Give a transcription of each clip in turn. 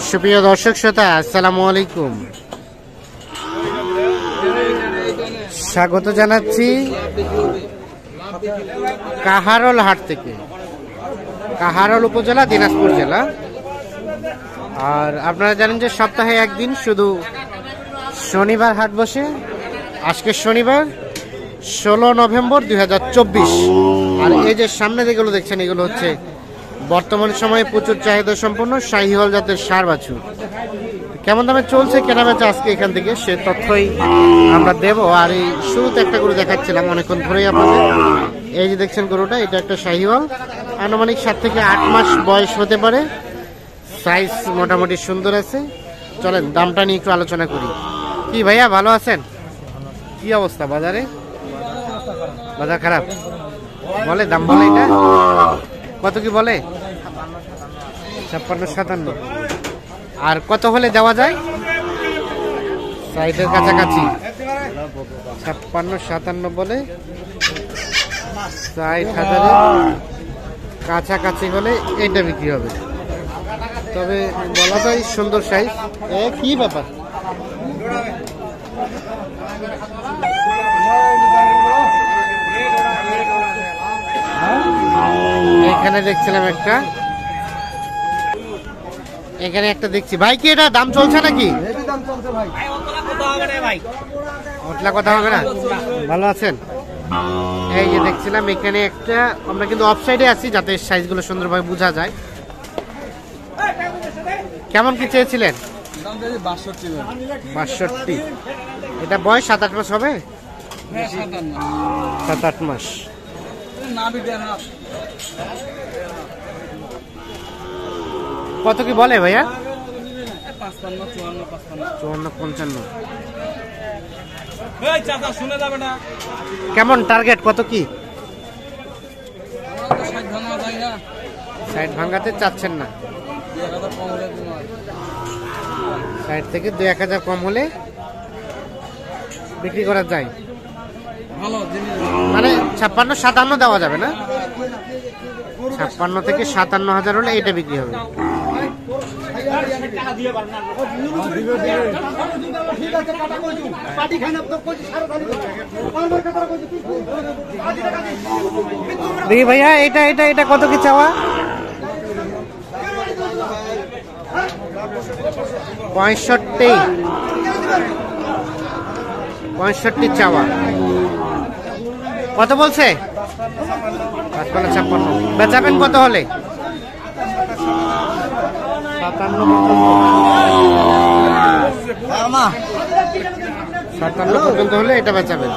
সুপ্রিয় দর্শক শ্রোতা, আসসালামু আলাইকুম। স্বাগত জানাচ্ছি কাহারোল হাট থেকে। কাহারোল উপজেলা, দিনাজপুর জেলা। আর আপনারা জানেন যে সপ্তাহে একদিন শুধু শনিবার হাট বসে। আজকে শনিবার 16 নভেম্বর 2024। আর এই যে সামনে যেগুলো দেখছেন, এগুলো হচ্ছে বর্তমান সময়ে প্রচুর চাহিদা সম্পন্ন শাহিওয়াল জাতের ষাঁড় বাছুর। কেমন দামে চলছে কেনাবেচা আজকে এখান থেকে সে তথ্যই আমরা দেব। আর এই শুরুতে একটা গরু দেখাচ্ছিলাম অনেকক্ষণ ধরেই আপনাদের। এই যে দেখছেন গরুটা, এটা একটা শাহিওয়াল, আনুমানিক 7 থেকে 8 মাস বয়স হতে পারে। সাইজ মোটামুটি সুন্দর আছে। চলেন দামটা নিয়ে একটু আলোচনা করি। কি ভাইয়া, ভালো আছেন? কি অবস্থা বাজারে? বাজার খারাপ বলে, দাম বলে এটা কত কি বলে? 56-57। আর কত হলে দেওয়া যায়? সাইডের কাছাকাছি 56-57 বলে। 60,000 কাছাকাছি হলে এটা বিক্রি হবে। তবে বলা যায় সুন্দর সাইজ। কি ব্যাপার? এখানে দেখছিলাম একটা, এখানে একটা দেখছি ভাই। কি এটা দাম চলছে নাকি? কথা হবে না। ভালো আছেন? এই যে দেখছিলাম এখানে একটা, আমরা কিন্তু অফসাইডে আছি যাতে সাইজগুলো সুন্দরভাবে বোঝা যায়। কেমন কি চেয়েছিলেন? 62। এটা বয়স 7-8 মাস হবে। 7-8 মাস। কত কি বলে ভাইয়া? 54-55। কেমন টার্গেট, কত কি? 60 ভাঙাতে চাচ্ছেন না? 60 থেকে 2-1000 কম হলে বিক্রি করা যায়। মানে 56-57 দেওয়া যাবে না? 56 থেকে 57,000 হলে এটা বিক্রি হবে। দেখি ভাইয়া, এটা এটা এটা কত কি চাওয়া? 65 চাওয়া। কত বলছে? 55-56। বেচাবেন কত হলে? 57 পর্যন্ত হলে এটা বেচাবেন।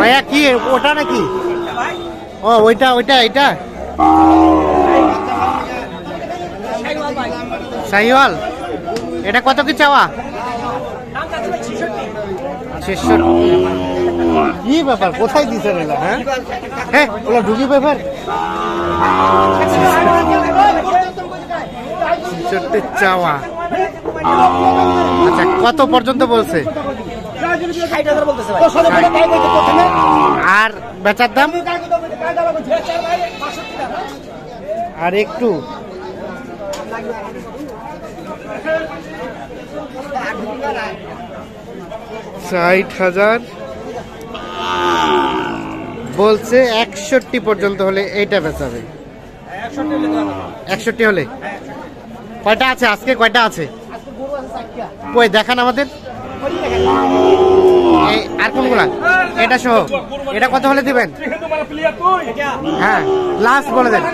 ভাইয়া কি ওটা নাকি? ও ওইটা ওইটা এটা শাহিওয়াল। এটা কত কি চাওয়া? 66। কি ব্যাপার, কোথায় দিচ্ছেন এলা? হ্যাঁ হ্যাঁ, ওলা ঢুকি ব্যাপার। 66 চাওয়া। আচ্ছা, কত পর্যন্ত বলছে? আর বেচার দাম? আর একটু 60,000 বলছে। 61 পর্যন্ত হলে এইটা বেচাবে। 61 হলে কয়টা আছে আজকে? কয়টা আছে কই দেখান আমাদের। আর কোনগুলা? এটা সহ এটা কত হলে দিবেন? হ্যাঁ, লাস্ট বলে দেন।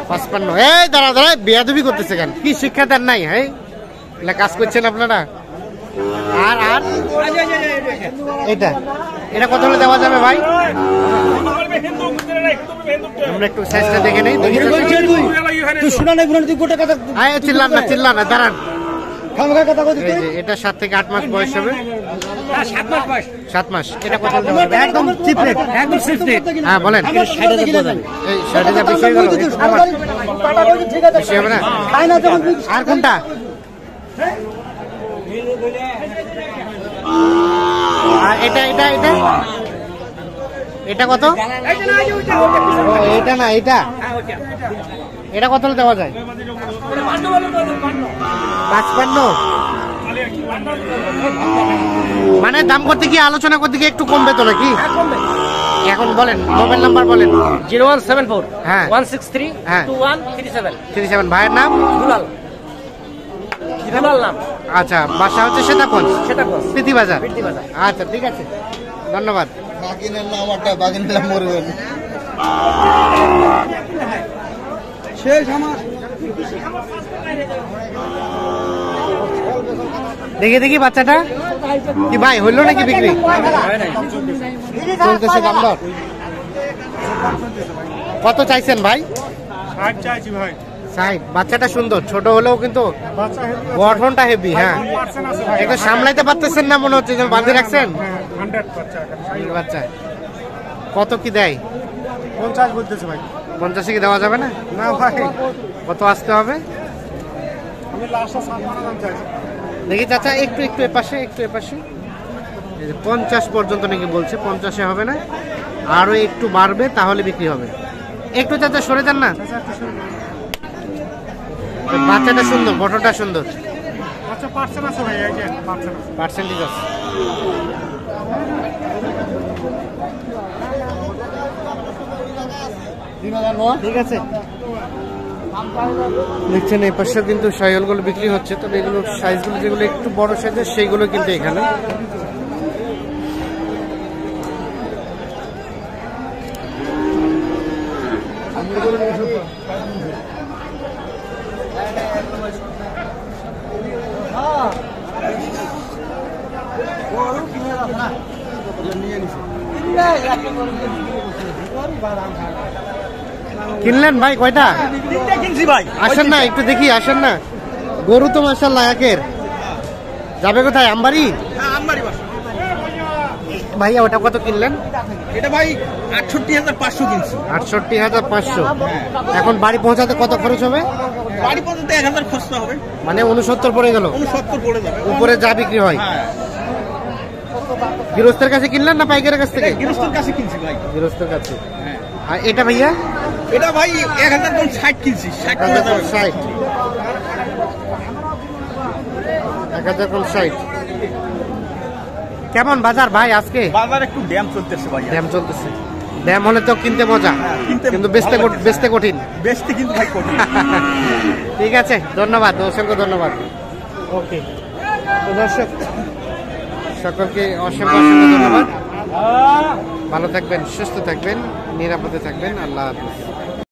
55। এই দাঁড়া দাঁড়া, বেয়াদবি করতেছে কেন? কি শিক্ষা দেন নাই? হ্যাঁ, কাজ করছেন আপনারা। আর আর এটা এটা কত হলে দেওয়া যাবে ভাই? আমরা একটু সাইজটা দেখে নেই। চিল্লান না, চিল্লান না, দাঁড়ান। এটা 7 থেকে 8 মাস বয়স হবে। 7 মাস। এটা কত হলে? একদম চিপ রেট, একদম চিপ রেট। হ্যাঁ বলেন। 60,000 এই 60,000 বেশি হয়ে গেল। বেশি হবে না? আর কোনটা? আর এটা এটা এটা এটা কত? এটা না, এটা এটা কত দেওয়া যায়? 55। মানে দাম করতে গিয়ে আলোচনা করতে গিয়ে একটু কমবে তো নাকি? এখন বলেন, মোবাইল নাম্বার বলেন। 0174 হ্যাঁ 163 হ্যাঁ 2137। ভাইয়ের নাম? দুলাল নাম। আচ্ছা, বাসা হচ্ছে সেটাগঞ্জ, প্রীতি বাজার। বাজার। আচ্ছা ঠিক আছে, ধন্যবাদ। বাগিনের নাম একটা, বাগিনের নাম মরবেন শেষ আমার। দেখি দেখি বাচ্চাটা কি ভাই হইলো নাকি বিক্রি? চলতেছে দাম দর? কত চাইছেন ভাই? 60 চাইছি ভাই। 60। বাচ্চাটা সুন্দর, ছোট হলেও কিন্তু বাচ্চা হেভি, গঠনটা হেভি। হ্যাঁ, 100% আছে ভাই। একটু সামলাইতে পারতেছেন না মনে হচ্ছে, যে বাঁধে রাখছেন। 100 বাচ্চা এখানে। বাচ্চা কত কি দেয়? 50 বলতেছে ভাই। 50 কি দেওয়া যাবে না? না ভাই, কত আসতে হবে? আমি লাস্টে 7 মানা দাম চাইছি। দেখি চাচা, একটু একটু এপাশে, একটু এপাশে। এই যে 50 পর্যন্ত নাকি বলছে, 50-এ হবে না, আরো একটু বাড়বে তাহলে বিক্রি হবে। একটু চাচা সরে যান না। বাচ্চাটা সুন্দর, বটনটা সুন্দর, আচ্ছা 100% আছে ভাই, এই যে 100% আছে। পার্সেন্টেজ আছে। ঠিক আছে, দেখছেন এই পাশে কিন্তু শাহিওয়ালগুলো বিক্রি হচ্ছে। তবে এগুলো সাইজগুলো যেগুলো একটু বড় সাইজের সেইগুলো কিন্তু এখানে। কিনলেন ভাই কয়টা? কিনছি ভাই। আসেন না একটু দেখি, আসেন না। গরু তো মাশাআল্লাহ একের। যাবে কোথায়? আমবাড়ি? আমবাড়ি বাসা। ভাইয়া ওটা কত কিনলেন? এটা ভাই 68,500 কিনছি। 68,500। এখন বাড়ি পৌঁছাতে কত খরচ হবে? বাড়ি পর্যন্ত 1000 খরচ হবে, মানে 69 পড়ে গেল। 69 পড়ে যাবে। উপরে যা বিক্রি হয়। হ্যাঁ, গৃহস্থের কাছে কিনলেন না পাইকারের কাছ থেকে? গৃহস্থের কাছে কিনছি ভাই। গৃহস্থের কাছে। হ্যাঁ, আর এটা ভাইয়া? এটা ভাই 1060 কিনছি, 60 পড়ে যাবে। 60। 1060। কেমন বাজার ভাই আজকে? বাজার একটু ড্যাম চলতেছে ভাই। ড্যাম চলতেছে। ড্যাম হলে তো কিনতে মজা, কিনতে কিন্তু ভালো লাগতেছে। বেচতে কঠিন। বেচতে কিন্তু ভাই কঠিন। ঠিক আছে, ধন্যবাদ, অসংখ্য ধন্যবাদ। ওকে, তো দর্শক সকলকে অসংখ্য অসংখ্য ধন্যবাদ। ভালো থাকবেন, সুস্থ থাকবেন, নিরাপদে থাকবেন। আল্লাহ হাফেজ।